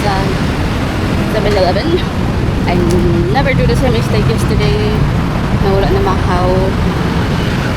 sa 7-Eleven. I never do the same mistake yesterday. Nawala na makaw.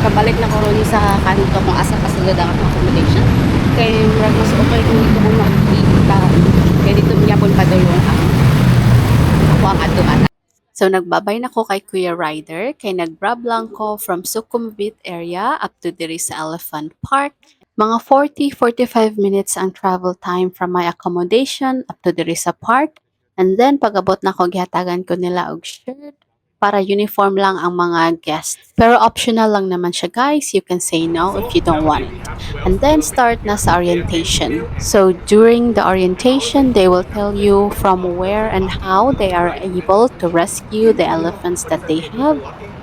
Kabalik na ko ron sa kanto kung asa kasulod ang accommodation. Kay murag mas okay kung dito ko mag-iita. Kaya dito magyapon pa daw yung ako ang atuan. So nagbabay na ko kay Kuya Ryder. Kay nag-grab lang ko from Sukhumvit area up to diri sa Elephant Park. Mga 40-45 minutes ang travel time from my accommodation up to diri sa park. And then pag-abot na ko gihatagan ko nila og shirt para uniform lang ang mga guests. Pero optional lang naman siya guys. You can say no if you don't want it. And then start na sa orientation. So during the orientation, they will tell you from where and how they are able to rescue the elephants that they have.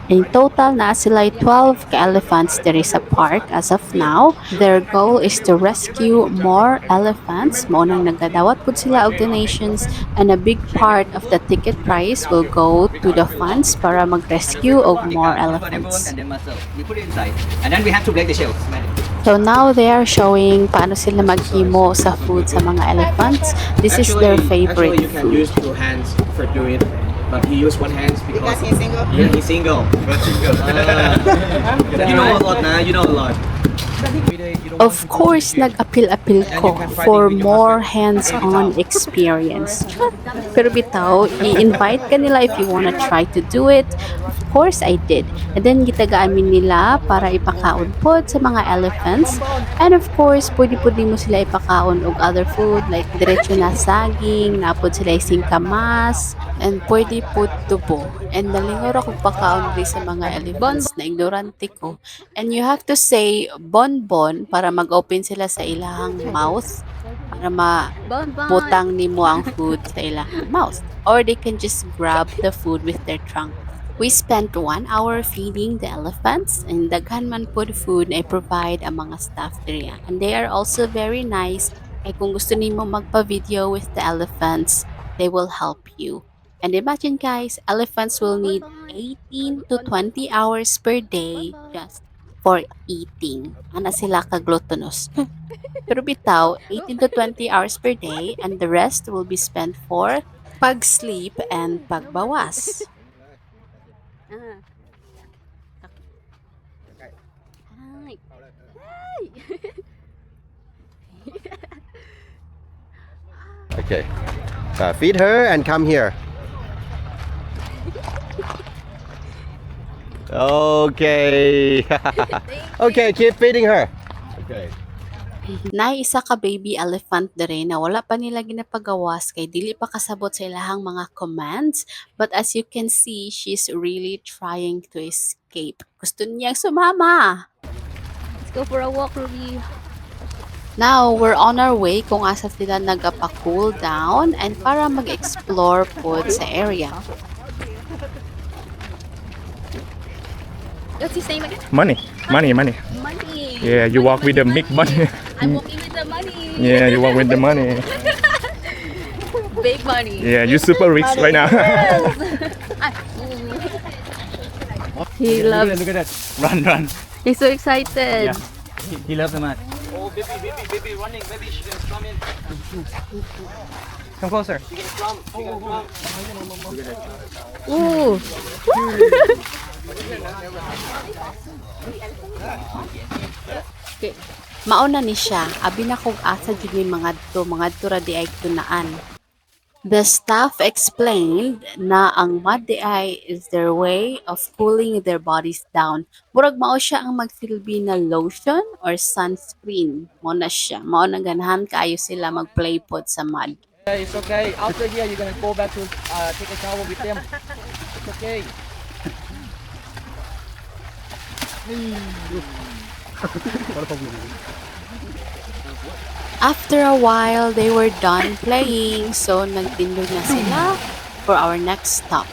In total, na sila 12 ka-elephants diri sa park as of now. Their goal is to rescue more elephants. Mao nang nagadawat pud sila og donations, and a big part of the ticket price will go to the funds para mag-rescue og more elephants. We put it inside, and then we have to break the shells. So now they are showing paano sila maghimo sa food sa mga elephants. This is their favorite you can food. use two hands for doing it, but he used one hand because he's single. yeah, he's single. You know a lot, nah. You know a lot. Of course, nag-apil-apil ko for more hands-on experience. Pero bitaw, i-invite ka nila if you wanna try to do it. Of course, I did. And then, gitagaamin nila para ipakaon po sa mga elephants. And of course, pwede mo sila ipakaon og other food like diretso na saging, napod sila singkamas, and pwede po tubo. And nalingor ako pakaon din sa mga elephants na ignorante ko. And you have to say bonbon para mag-open sila sa ilahang mouth para mabutang nimo ang food sa ilahang mouth. Or they can just grab the food with their trunk. We spent 1 hour feeding the elephants, and daghan man pod food na i-provide ang mga staff diriya. And they are also very nice. Kaya kung gusto nimo magpa-video with the elephants, they will help you. And imagine guys, elephants will need 18 to 20 hours per day just for eating. Ana sila ka-gluttonous. Pero bitaw, 18 to 20 hours per day, and the rest will be spent for pag-sleep and pagbawas. Okay. Feed her and come here. Okay. Okay, keep feeding her. Okay. Na isa ka baby elephant dere na wala pa nila ginapagawas kay dili pa kasabot sa ilahang mga commands, but as you can see, she's really trying to escape. Gusto niyang sumama. Let's go for a walk, Ruby. Now, we're on our way kung asa sila nagapa-cool down and para mag-explore po sa area. What's his name again? Money. Money. Yeah, you walk with the big money. I'm walking with the money. Yeah, you walk with the money. Big money. Yeah, you super rich right now. He loves. Look at that! Run! He's so excited. Yeah. He loves the mat. Oh, baby, running, baby, she can come in. Come closer. She can come. She can come. Ooh. Okay. Mauna ni siya. Abi na kog asa jud ni mga ra di ay tunaan. The staff explained na ang mud di ay is their way of cooling their bodies down. Murag mao siya ang magsilbi na lotion or sunscreen. Mao na siya. Mao na ganahan kaayo sila mag-play pod sa mud. It's okay. After here, you're gonna go back to take a shower with them. It's okay. After a while, they were done playing, so nagtindog na sila for our next stop.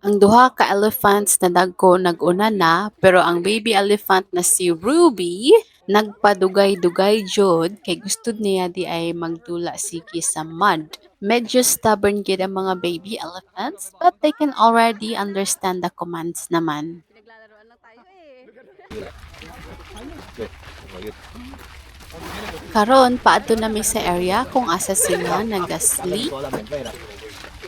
Ang duha ka elephants na dagko nag-una na, pero ang baby elephant na si Ruby nagpadugay-dugay jud kay gusto niya di ay magdula sige sa mud. Medyo stubborn gid ang mga baby elephants, but they can already understand the commands naman. Karon paadto na mi sa area kung asa sila nagasleep.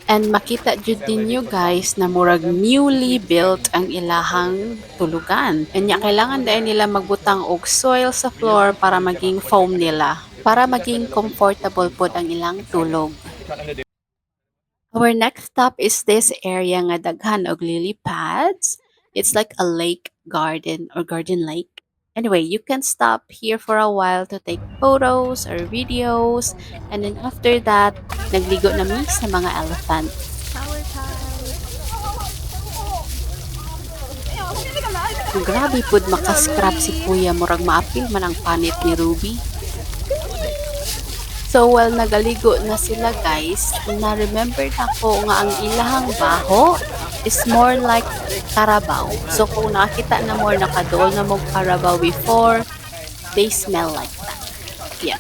And makita jud ninyo guys na murag newly built ang ilahang tulugan. Kanya kailangan dahil nila magbutang og soil sa floor para maging foam nila. Para maging comfortable pod ang ilang tulog. Our next stop is this area nga daghan og lily pads. It's like a lake garden or garden lake. Anyway, you can stop here for a while to take photos or videos. And then after that, nagligo na mi sa mga elephant. Grabe pud makascrap si Kuya, murag maapil man ang panit ni Ruby. So while nagaligo na sila guys, na-remember na ko nga ang ilahang baho is more like Carabao. So kung nakita na more nakadol na mong Carabao before, they smell like that. Yeah.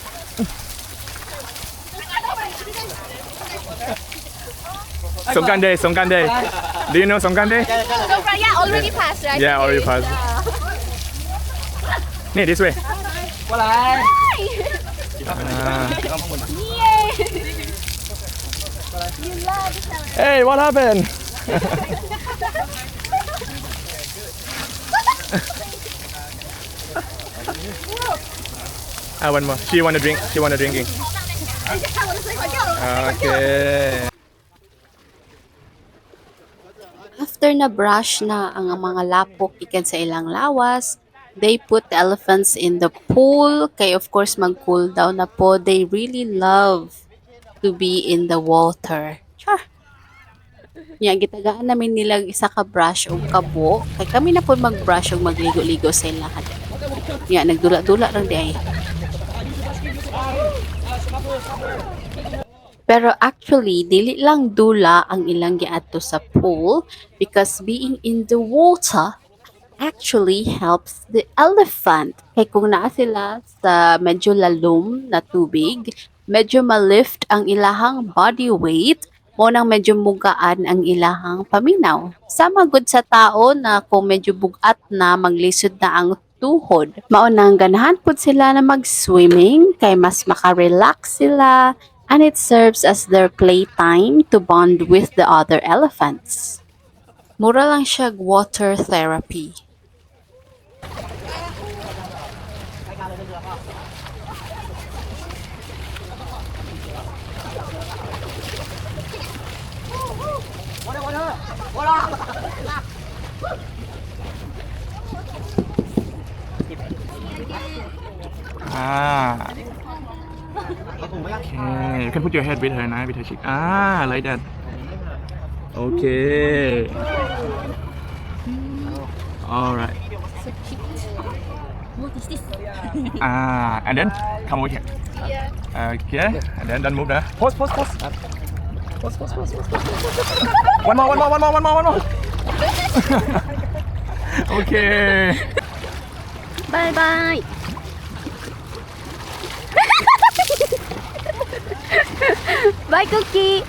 Songkande, Songkande. Do you know Songkande? Yeah, already passed, right? Yeah, already passed. Nee, this way. Wala. Hey, what happened? One more. She want to drink. She want to drinking. Okay. After na brush na ang mga lapok ikan sa ilang lawas, they put the elephants in the pool. Kay of course mag-cool down na po. They really love to be in the water. Char! Nya, gitagaan namin nilang isa ka brush o kabo. Kay kami na po mag-brush o magligo-ligo sa ilahan. Nya, nagdula-dula lang di ay. Pero actually, dili lang dula ang ilang giadto sa pool because being in the water actually helps the elephant. Kaya kung naa sila sa medyo lalom na tubig, medyo ma-lift ang ilahang body weight, mo nang medyo mugaan ang ilahang paminaw. Sama gud sa tao na kung medyo bugat na, maglisod na ang tuhod. Maunang ganahan pud sila na mag-swimming kay mas maka-relax sila, and it serves as their playtime to bond with the other elephants. Mura lang siya water therapy. Ah. Okay. You can put your head with her, with her cheek. Ah, like that. Okay. All right. What is this? Ah, and then come over here. Okay. And then don't move there. Pause, pause, pause. Pause, pause, pause, pause, pause. One more, one more, one more, one more, one more. Okay. Bye bye. Bye, Cookie.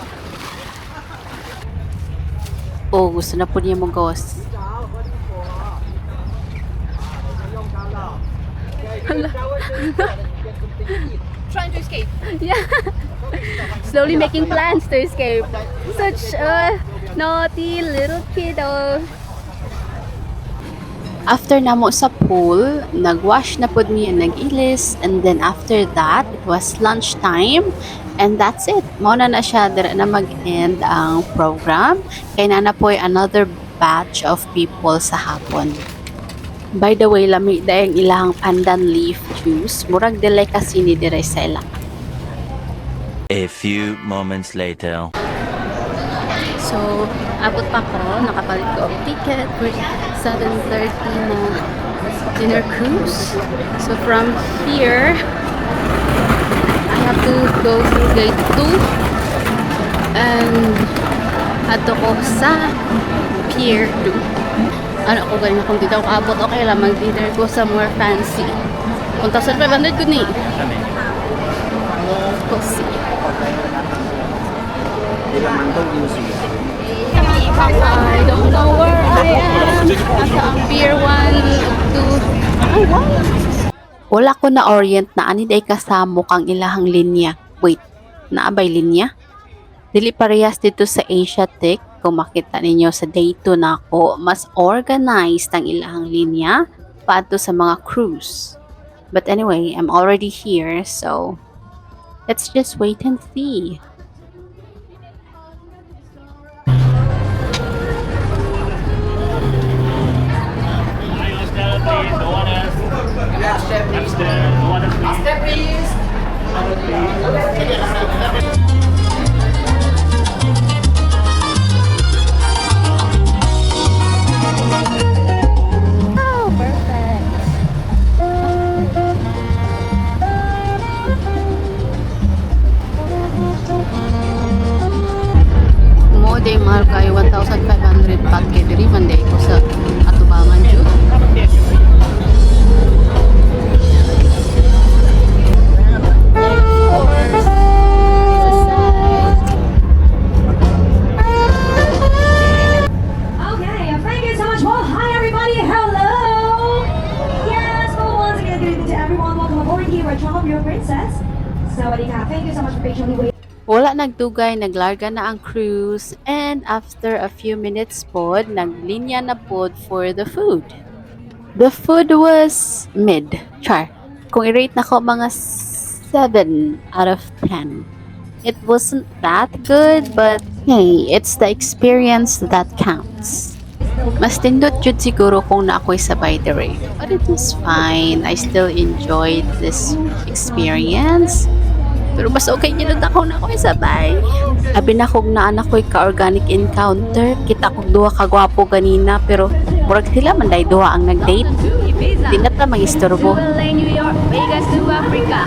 Oh, gusto na po niya mong gawas. Trying to escape. Yeah. Slowly making plans to escape. Such a naughty little kiddo. After namo sa pool, nagwash na pod mi and nag-ilis, and then after that, it was lunchtime, and that's it. Mao na siya, dira na mag-end ang program. Kay na po another batch of people sa hapon. By the way, lami dayang ilang pandan leaf juice, murag dili kasi ni dire sa ilang. A few moments later. So, abot pa ko, nakapalit ko ang ticket for 7:30 na dinner cruise. So, from here, I have to go through gate 2 and ato ko sa pier 2. Ano ko ganyan kung dito ako abot, okay lang, mag-dinner ko somewhere fancy. Punta sa 500 ko ni. We'll see. I don't know where I am. Nasa ang pier 1 to... Oh, wow! Wala ko na orient na ani day kasamo kang ilahang linya. Wait, naabay linya? Dili parehas dito sa Asiatic. Kung makita ninyo sa day 2 na ako, mas organized ang ilahang linya pato sa mga cruise. But anyway, I'm already here, so let's just wait and see. Oh, perfect. Mo day mahal kayo 1,500 packet diri man day ko sa atubangan jud. Okay, thank you so much. Well, hi everybody. Hello. Yes, well, once again, good evening to everyone. Welcome aboard here at Travel Bureau Princess. Sawadee ka. Thank you so much for patiently waiting. Wala nagdugay, naglarga na ang cruise, and after a few minutes pod, naglinya na pod for the food. The food was mid. Char. Kung i-rate na ko, mga 7 out of 10. It wasn't that good, but hey, it's the experience that counts. Mas tindot jud siguro kung na ako'y sabay dere. But it was fine. I still enjoyed this experience. Pero mas okay nila ako na ako'y sabay. Abi na kog na anak ko'y ka-organic encounter. Kita kog duha kagwapo ganina, pero murag sila man day duha ang nag-date. Di na ta mangistorbo. LA, New York, Vegas to Africa.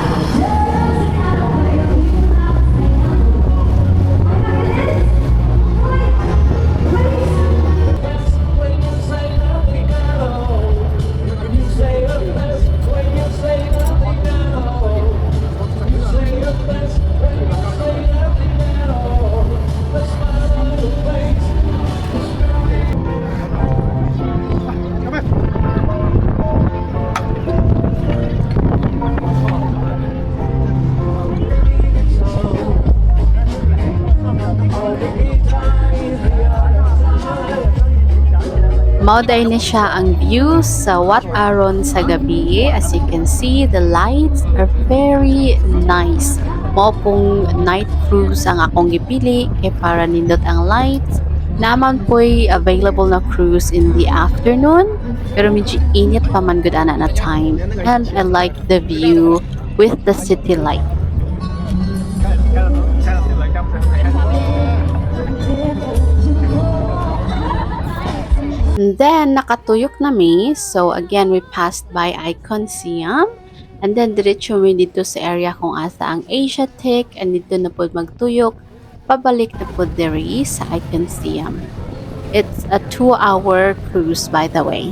Mauday na siya ang view sa Wat Aron sa gabi. As you can see, the lights are very nice. Mao pong night cruise ang akong gipili kay para nindot ang lights. Naman po'y available na cruise in the afternoon, pero medyo init pa man gud ana na time. And I like the view with the city light. And then, nakatuyok na mi. So, again, we passed by Icon Siam. And then, diretso mi dito sa area kung asa ang Asiatic. And dito na po magtuyok. Pabalik na po diri sa Icon Siam. It's a 2-hour cruise, by the way.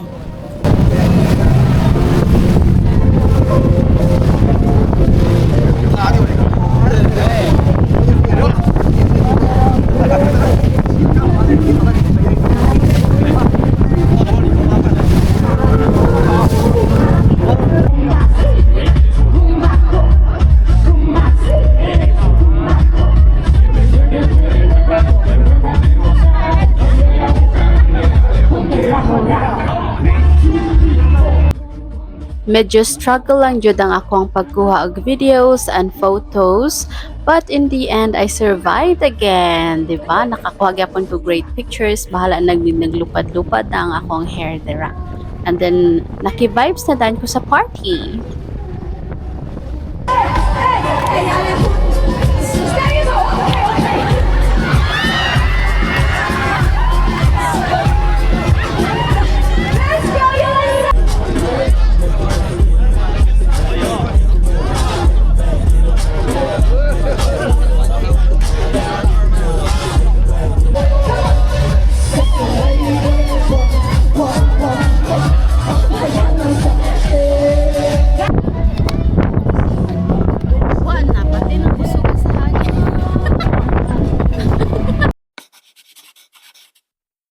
Medyo struggle lang jud ang akong pagkuha og videos and photos, but in the end I survived again, di ba? Nakakuha gyapon ko great pictures, bahala naglupad-lupad ang akong hair dira. And then naki-vibes na dan ko sa party.